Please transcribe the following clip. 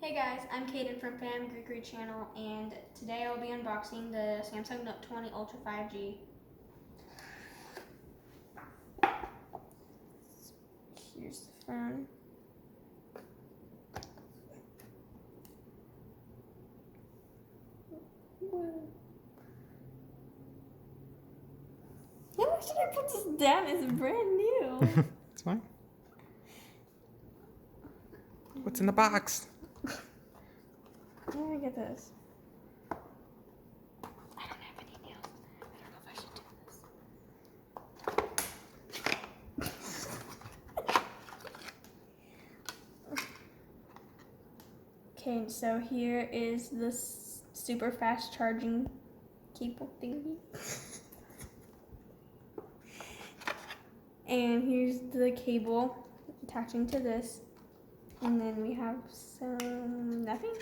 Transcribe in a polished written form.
Hey guys, I'm Kaden from Fam Greekery channel, and today I'll be unboxing the Samsung Note 20 Ultra 5G. Here's the phone. Why should I put this down? It's brand new. It's fine. What's in the box? Where do I get this? I don't have any nails. I don't know if I should do this. Okay, so here is the super fast charging cable thingy. And here's the cable attaching to this. And then we have some nothing.